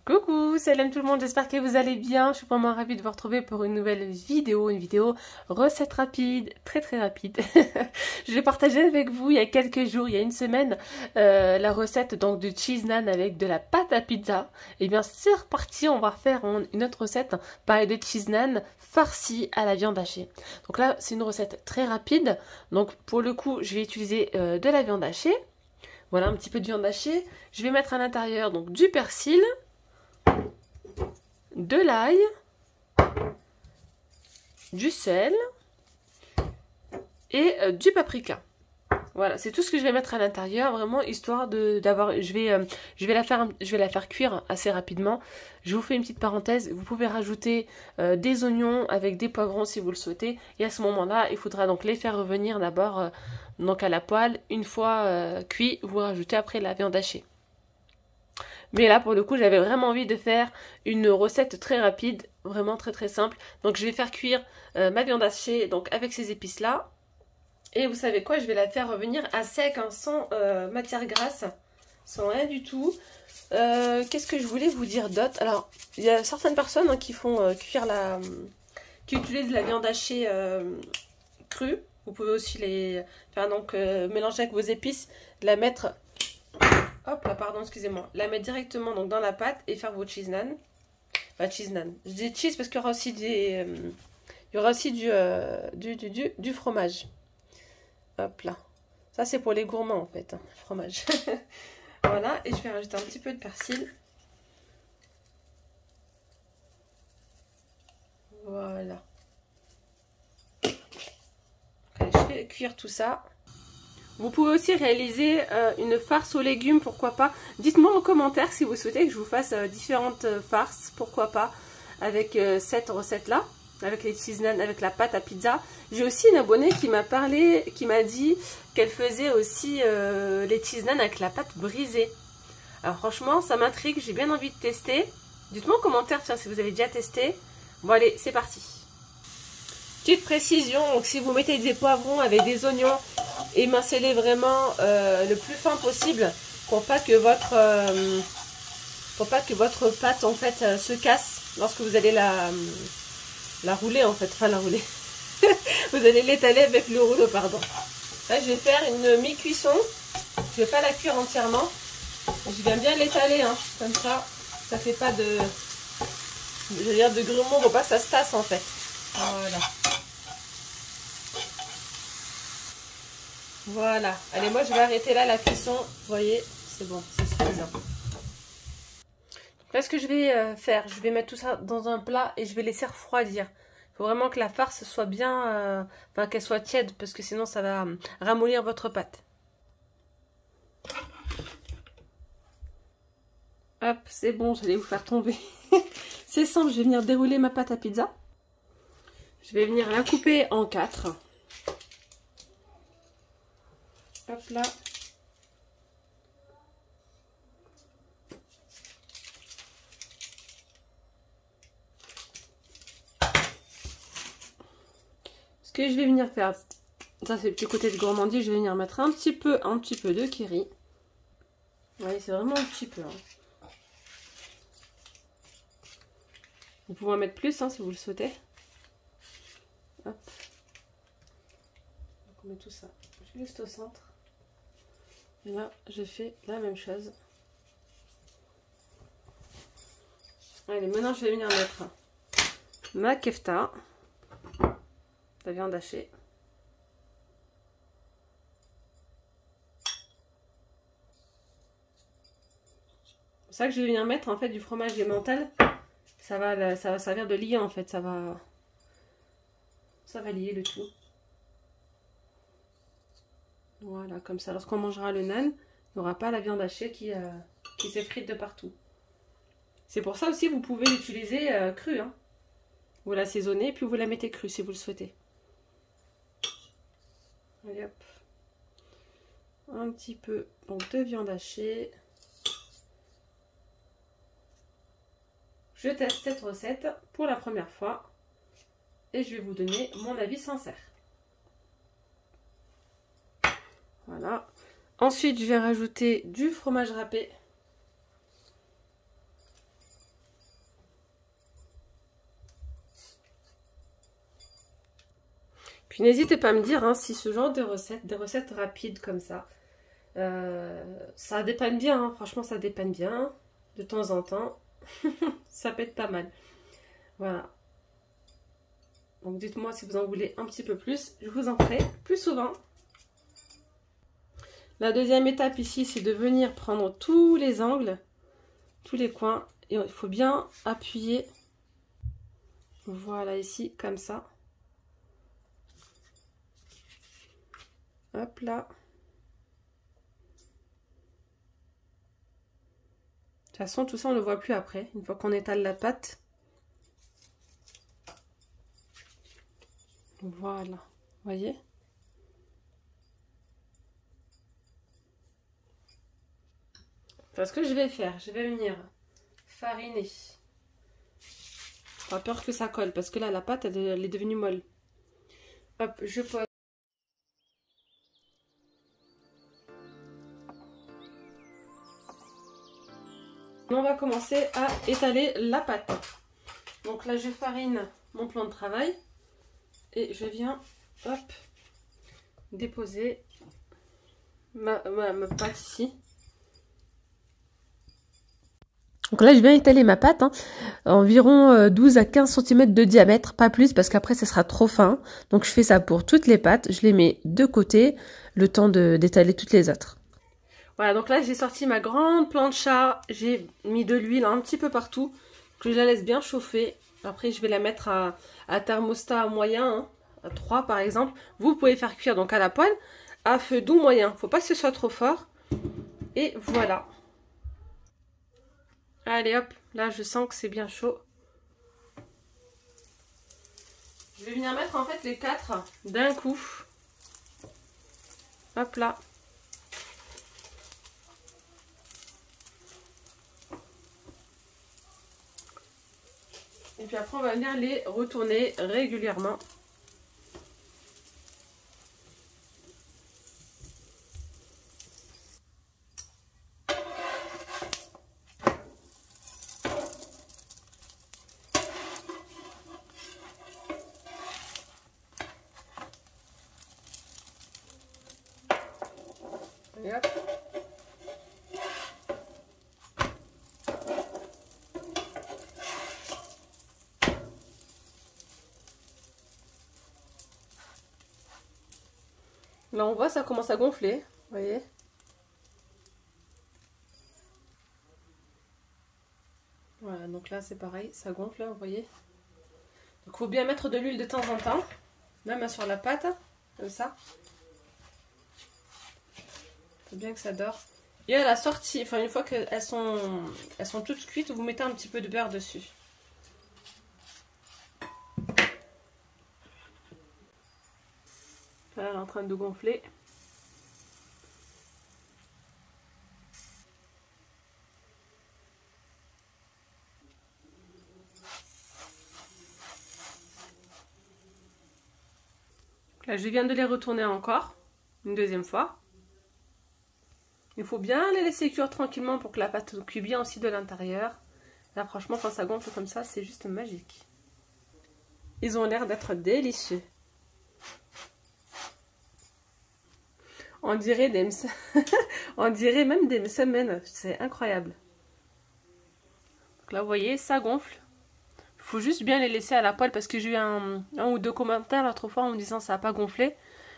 Coucou, salam tout le monde, j'espère que vous allez bien. Je suis vraiment ravie de vous retrouver pour une nouvelle vidéo, recette rapide, très rapide. Je l'ai partagé avec vous il y a quelques jours, il y a une semaine, la recette donc de cheese naan avec de la pâte à pizza. Et bien c'est reparti, on va faire une autre recette, pareil de cheese naan farci à la viande hachée. Donc là c'est une recette très rapide, donc pour le coup je vais utiliser de la viande hachée. Voilà un petit peu de viande hachée. Je vais mettre à l'intérieur donc du persil, de l'ail, du sel et du paprika. Voilà, c'est tout ce que je vais mettre à l'intérieur, vraiment histoire d'avoir. Je vais la faire cuire assez rapidement. Je vous fais une petite parenthèse. Vous pouvez rajouter des oignons avec des poivrons si vous le souhaitez. Et à ce moment-là, il faudra donc les faire revenir d'abord donc à la poêle. Une fois cuit, vous rajoutez après la viande hachée. Mais là, pour le coup, j'avais vraiment envie de faire une recette très rapide, vraiment très simple. Donc, je vais faire cuire ma viande hachée donc avec ces épices-là. Et vous savez quoi, je vais la faire revenir à sec, hein, sans matière grasse, sans rien du tout. Qu'est-ce que je voulais vous dire d'autre? Alors, il y a certaines personnes qui font cuire qui utilisent la viande hachée crue. Vous pouvez aussi les faire donc mélanger avec vos épices, la mettre... Hop là, pardon, excusez-moi. La mettre directement donc dans la pâte et faire vos cheese naan. Enfin, cheese naan. Je dis cheese parce qu'il y aura aussi du fromage. Hop là. Ça, c'est pour les gourmands en fait, hein, fromage. Voilà, et je vais rajouter un petit peu de persil. Voilà. Allez, je fais cuire tout ça. Vous pouvez aussi réaliser une farce aux légumes, pourquoi pas. Dites-moi en commentaire si vous souhaitez que je vous fasse différentes farces, pourquoi pas, avec cette recette-là, avec les cheese naan, avec la pâte à pizza. J'ai aussi une abonnée qui m'a parlé, qui m'a dit qu'elle faisait aussi les cheese naan avec la pâte brisée. Alors franchement, ça m'intrigue, j'ai bien envie de tester. Dites-moi en commentaire tiens, si vous avez déjà testé. Bon allez, c'est parti. Petite précision, donc si vous mettez des poivrons avec des oignons, émincez-les vraiment le plus fin possible pour pas que votre pâte en fait se casse lorsque vous allez la rouler en fait, enfin la rouler. Vous allez l'étaler avec le rouleau, pardon. Là je vais faire une mi-cuisson, je vais pas la cuire entièrement, je vais bien l'étaler hein, comme ça, ça fait pas de grumeaux, faut pas que ça se tasse en fait. Voilà. Voilà. Allez, moi je vais arrêter là la cuisson. Vous voyez, c'est bon, c'est suffisant. Là, ce que je vais faire, je vais mettre tout ça dans un plat et je vais laisser refroidir. Il faut vraiment que la farce soit bien, enfin qu'elle soit tiède parce que sinon ça va ramollir votre pâte. Hop, c'est bon, j'allais vous faire tomber. C'est simple, je vais venir dérouler ma pâte à pizza. Je vais venir la couper en 4. Hop là. Ce que je vais venir faire, ça c'est le petit côté de gourmandise, je vais venir mettre un petit peu de curry. Vous voyez, c'est vraiment un petit peu. Hein. Vous pouvez en mettre plus hein, si vous le souhaitez. Hop. Donc on met tout ça juste au centre. Et là, je fais la même chose. Allez, maintenant je vais venir mettre ma kefta, la viande hachée. C'est ça que je vais venir mettre en fait du fromage emmental. Ça va servir de liant en fait, ça va lier le tout. Voilà, comme ça, lorsqu'on mangera le naan, il n'y aura pas la viande hachée qui s'effrite de partout. C'est pour ça aussi, vous pouvez l'utiliser crue. Hein. Vous l'assaisonnez, puis vous la mettez crue si vous le souhaitez. Allez hop. Un petit peu donc, de viande hachée. Je teste cette recette pour la première fois. Et je vais vous donner mon avis sincère. Voilà. Ensuite, je vais rajouter du fromage râpé. Puis n'hésitez pas à me dire hein, si ce genre de recettes, des recettes rapides comme ça dépanne bien, hein. Franchement ça dépanne bien, de temps en temps, ça peut être pas mal. Voilà. Donc dites-moi si vous en voulez un petit peu plus, je vous en ferai plus souvent. La deuxième étape ici, c'est de venir prendre tous les angles, tous les coins, et il faut bien appuyer. Voilà ici, comme ça. Hop là. De toute façon, tout ça, on ne le voit plus après, une fois qu'on étale la pâte. Voilà, vous voyez? Enfin, ce que je vais faire, je vais venir fariner. Pas peur que ça colle, parce que là, la pâte, elle est devenue molle. Hop, je pose. On va commencer à étaler la pâte. Donc là, je farine mon plan de travail. Et je viens, hop, déposer ma pâte ici. Donc là, je viens étaler ma pâte, hein, environ 12 à 15 cm de diamètre, pas plus, parce qu'après, ça sera trop fin. Donc je fais ça pour toutes les pâtes. Je les mets de côté, le temps d'étaler toutes les autres. Voilà, donc là, j'ai sorti ma grande plancha. J'ai mis de l'huile un petit peu partout, que je la laisse bien chauffer. Après, je vais la mettre à thermostat moyen, hein, à 3 par exemple. Vous pouvez faire cuire donc à la poêle, à feu doux moyen. Faut pas que ce soit trop fort. Et voilà. Allez hop, là je sens que c'est bien chaud. Je vais venir mettre en fait les 4 d'un coup. Hop là. Et puis après on va venir les retourner régulièrement. Et hop. Là on voit ça commence à gonfler, vous voyez. Voilà, donc là c'est pareil, ça gonfle, vous voyez. Donc il faut bien mettre de l'huile de temps en temps, même sur la pâte, comme ça. Il faut bien que ça dore. Et à la sortie, enfin une fois qu'elles sont toutes cuites, vous mettez un petit peu de beurre dessus. Voilà, elle est en train de gonfler. Là, je viens de les retourner encore, une deuxième fois. Il faut bien les laisser cuire tranquillement pour que la pâte cuise bien aussi de l'intérieur. Là, franchement, quand ça gonfle comme ça, c'est juste magique. Ils ont l'air d'être délicieux. On dirait on dirait même des semaines. C'est incroyable. Donc là, vous voyez, ça gonfle. Il faut juste bien les laisser à la poêle parce que j'ai eu un ou deux commentaires l'autre fois en me disant ça n'a pas gonflé.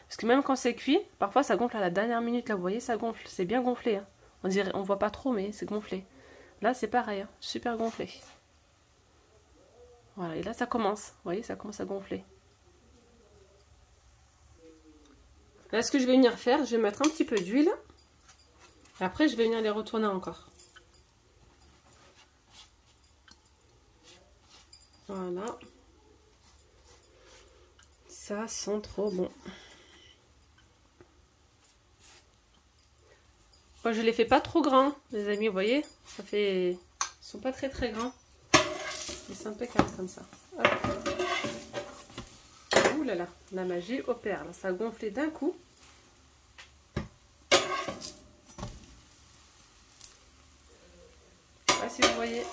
Parce que même quand c'est cuit, parfois ça gonfle à la dernière minute. Là, vous voyez, ça gonfle. C'est bien gonflé. Hein. On dirait, on voit pas trop, mais c'est gonflé. Là, c'est pareil. Hein. Super gonflé. Voilà, et là, ça commence. Vous voyez, ça commence à gonfler. Là, ce que je vais venir faire, je vais mettre un petit peu d'huile. Après, je vais venir les retourner encore. Voilà. Ça sent trop bon. Moi, je les fais pas trop grands, les amis, vous voyez. Ça fait... Ils sont pas très très grands. Mais c'est impeccable comme ça. Hop. Ouh là là, la magie opère. Là, ça a gonflé d'un coup. Je sais pas si vous voyez.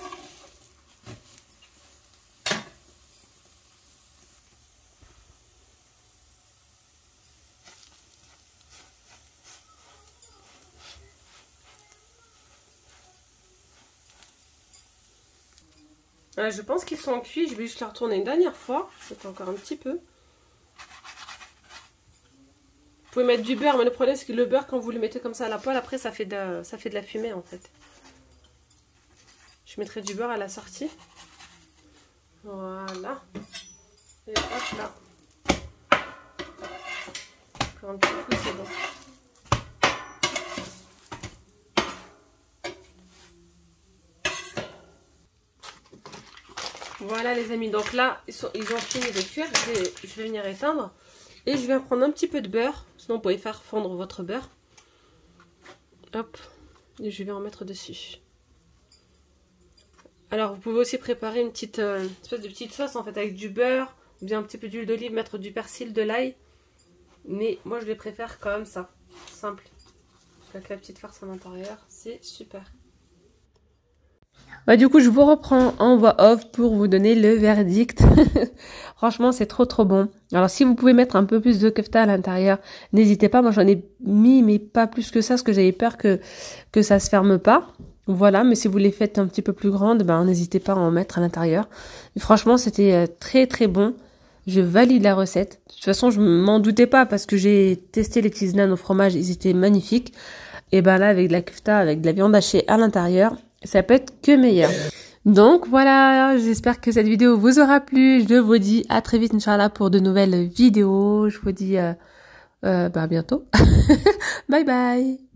Voilà, je pense qu'ils sont cuits. Je vais juste les retourner une dernière fois. J'attends encore un petit peu. Vous pouvez mettre du beurre, mais le problème c'est que le beurre, quand vous le mettez comme ça à la poêle, après ça fait de la fumée en fait. Je mettrai du beurre à la sortie. Voilà. Et hop là. Encore un petit coup, c'est bon. Voilà les amis, donc là, ils ont fini de cuire. Je vais venir éteindre. Et je vais prendre un petit peu de beurre. Sinon, vous pouvez faire fondre votre beurre. Hop. Et je vais en mettre dessus. Alors, vous pouvez aussi préparer une petite espèce de petite sauce en fait avec du beurre. Ou bien un petit peu d'huile d'olive, mettre du persil, de l'ail. Mais moi, je les préfère comme ça. Simple. Avec la petite farce à l'intérieur. C'est super. Bah, du coup, je vous reprends en voix off pour vous donner le verdict. Franchement, c'est trop trop bon. Alors, si vous pouvez mettre un peu plus de kefta à l'intérieur, n'hésitez pas. Moi, j'en ai mis, mais pas plus que ça, parce que j'avais peur que ça se ferme pas. Voilà, mais si vous les faites un petit peu plus grandes, ben, n'hésitez pas à en mettre à l'intérieur. Franchement, c'était très très bon. Je valide la recette. De toute façon, je m'en doutais pas parce que j'ai testé les cheese naan au fromage. Ils étaient magnifiques. Et ben là, avec de la kefta, avec de la viande hachée à l'intérieur, ça peut être que meilleur. Donc voilà, j'espère que cette vidéo vous aura plu. Je vous dis à très vite, Inch'Allah, pour de nouvelles vidéos. Je vous dis à bientôt. Bye bye.